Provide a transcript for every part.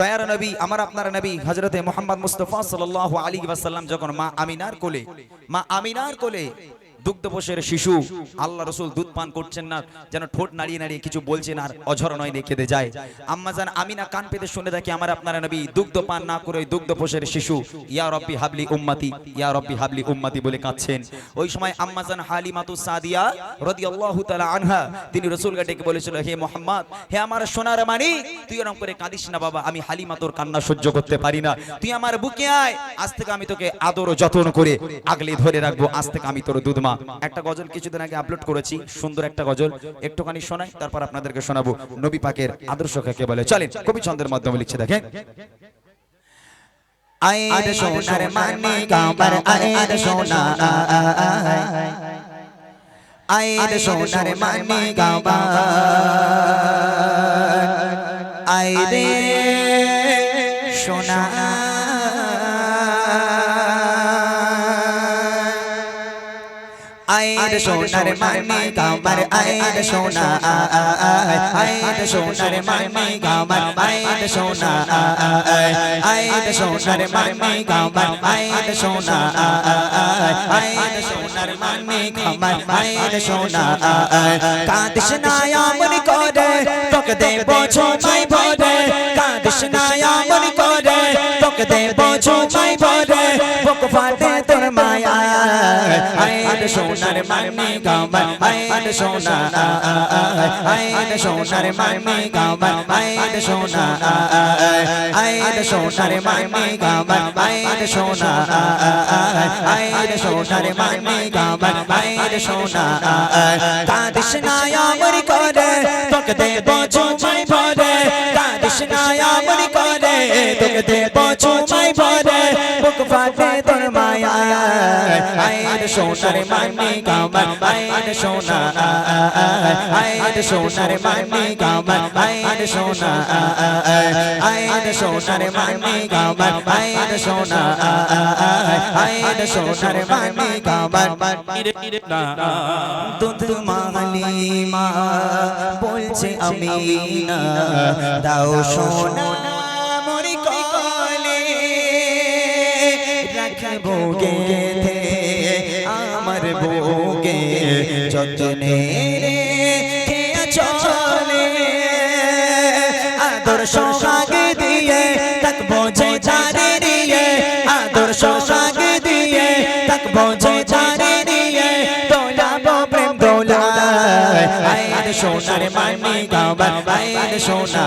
দয়ার নবী আমার আপনার নবী হযরতে মুহাম্মদ মুস্তাফা সাল্লাল্লাহু আলাইহি ওয়াসাল্লাম যখন মা আমিনার কোলে দুগ্ধপোষের শিশু আল্লাহ রাসূল দুধ পান করছেন না, যেন ঠোঁট নাড়িয়ে নাড়িয়ে কিছু বলছেন আর অঝর নয় কেঁদে যায়। আম্মাজান আমিনা কান পেতে শুনে দেখে আমার আপনার নবী দুগ্ধ পান না করে দুগ্ধপোষের শিশু ইয়া রব্বি হাবলি উম্মতি, ইয়া রব্বি হাবলি উম্মতি বলে কাঁদছেন। ওই সময় আম্মাজান হালিমাতু সাদিয়া রাদিয়াল্লাহু তাআলা আনহা তিনি রাসূলকে ডেকে বলেছিল, হে মুহাম্মদ, হে আমার সোনার মানিক, তুই এরকম করে কাঁদিস না বাবা, আমি হালিমা তোর কান্না সহ্য করতে পারি না, তুই আমার বুকে আয়, আজ থেকে আমি তোকে আদর ও যত্ন করে আগলে ধরে রাখবো, আজ থেকে আমি তোর দুধ মা। একটা গজল কিছুদিন আগে আপলোড করেছি, সুন্দর একটা গজল, একটুখানি শোনাই, তারপর আপনাদেরকে শোনাবো নবী পাকের আদর্শ কাকে বলে। চলেন, কবি ছন্দের মাধ্যমে লিখছে দেখেন। আয়ের সোনার মানিক আমার আয়ের সোনা, আয়ের সোনার মানিক আমার আয়ের সোনা, আয়ের সোনার মানিক আমার আয়ের সোনা, আয়ের সোনার মানিক আমার আয়ের সোনা, আয়ের সোনার মানিক আমার আয়ের সোনা, আয়ের সোনার মানিক আমার আয়ের সোনা। কাঁদিস না এমন করে তোকে দেব ছোঁয়াই ভরে, কাঁদিস না এমন করে তোকে দেব ছোঁয়াই ভরে, বুক ফাটে তোর মায়া আয়ের সোনার মানিক আমার আয়ের সোনা, আয়ের সোনার মানিক আমার আয়ের সোনা, আয়ের সোনার মানিক আমার আয়ের সোনা, আয়ের সোনার মানিক আমার আয়ের সোনা। কাঁদিস না এমন করে তোকে দেব ছোঁয়াই ভরে, কাঁদিস না এমন করে তোকে দেব ছোঁয়াই ভরে, বুক ফাটে তোর মায়া আয়ের সোনার মানিক আমার আয়ের সোনা, আয়ের সোনার মানিক আমার আয়ের সোনা, আয়ের সোনার মানিক আমার আয়ের সোনা, আয়ের সোনার মানিক আমার দুধ মালিমা বলছে আমিনা দাও সোনা মরি কোলে রাখবো গেথে আমার বুকে যতনে রেখে চলে, আদর সোহাগ দিয়ে থাকবো যে জানে নিয়ে, আদর সোহাগ দিয়ে থাকবো যে জানে নিয়ে, দোলাবো প্রেম দোলা আয়ের সোনার মানিক আমার আয়ের সোনা,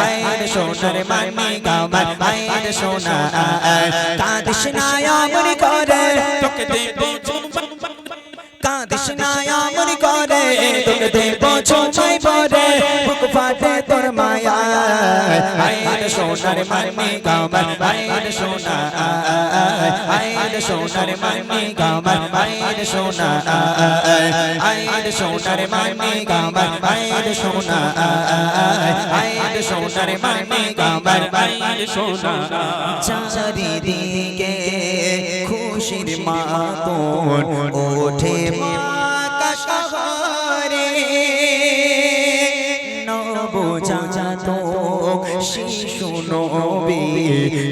আয়ের সোনার মানিক আমার আয়ের সোনা। কাঁদিস না এমন করে তোকে দেব, কাঁদিস না এমন করে তোকে দেব ছোঁয়াই ভরে, বুক ফাটে তোর মায়া আয়ের সোনার মানিক আমার আয়ের সোনা, আয়ের সোনার মানিক আমার আয়ের সোনা, আয়ের সোনার মানিক আমার আয়ের সোনা, আয়ের সোনার মানিক আমার আয়ের সোনা। চারিদিকে খুশির মাতন ওঠে মক্কা শহরে, নবজাত শিশু নবী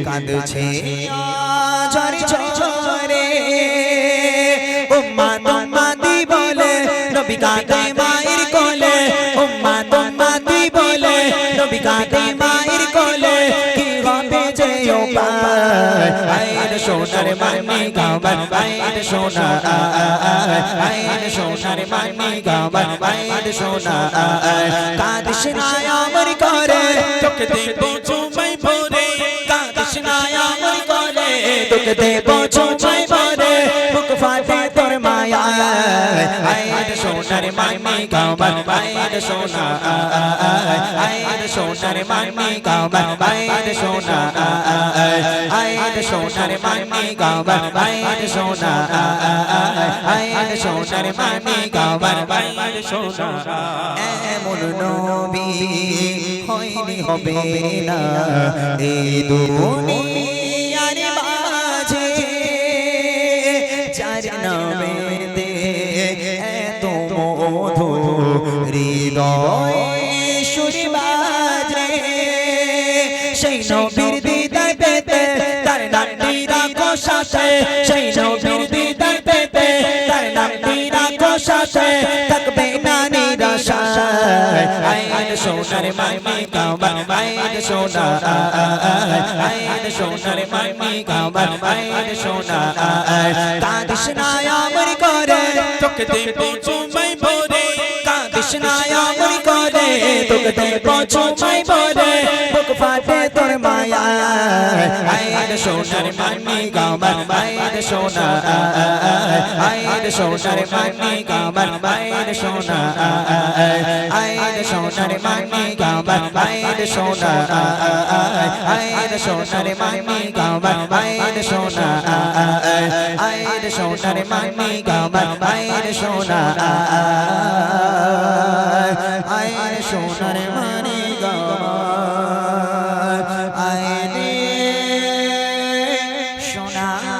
কাঁদছে ঝরে ঝরে, উম্মাত উম্মাতি বলে নবী কাঁদে মায়ের কোলে, উম্মাত উম্মাতি বলে নবী কাঁদে মায়ের কোলে, কি হবে যে উপায় আয়ের সোনার মানিক আমার আয়ের সোনা, আয়ের সোনার মানিক আমার আয়ের সোনা। কাঁদিস না এমন করে তোকে দেব ছোঁয়াই ভরে, কাঁদিস না এমন করে তোকে দেব ছোঁয়াই ভরে, বুক ফাটে তোর মায়া আয়ের সোনার মানিক আমার আয়ের সোনা, আয়ের সোনার মানিক আমার আয়ের সোনা, আয়ের সোনার মানিক আমার আয়ের সোনা, আয়ের সোনার মানিক আমার আয়ের সোনা। এমন নবী হয়নি হবে না এই দুনিয়ার মাঝে, যার নামেতে এত মধু হৃদয় সুর বাজে, সেই নবীর দিদার পেতে তার নামটি রাখো সাথে সেই নবীর দিদার পেতে তার নামটি রাখো সাথে থাকবে না নিরাশায় আয় সোনার মামি কাবার আয় সোনা আয় সোনার মামি কাবার আয় সোনা কাঁদিস না আমার করে তোকে দেব চুমাই ভরে কাঁদিস না আমার করে তোকে দেব চুমাই ভরে বুক ফাটে তোর মায়া আয় সোনার মামি কাবার আয় সোনা আয় সোনার মামি কাবার আয় সোনা আয় সোনার মামি কাবার আয় সোনা আয় সোনার মামি কাবার আয় সোনা আয় সোনার মামি কাবার আয় সোনা আয় সোনার মানি কাবার আয় রে সোনা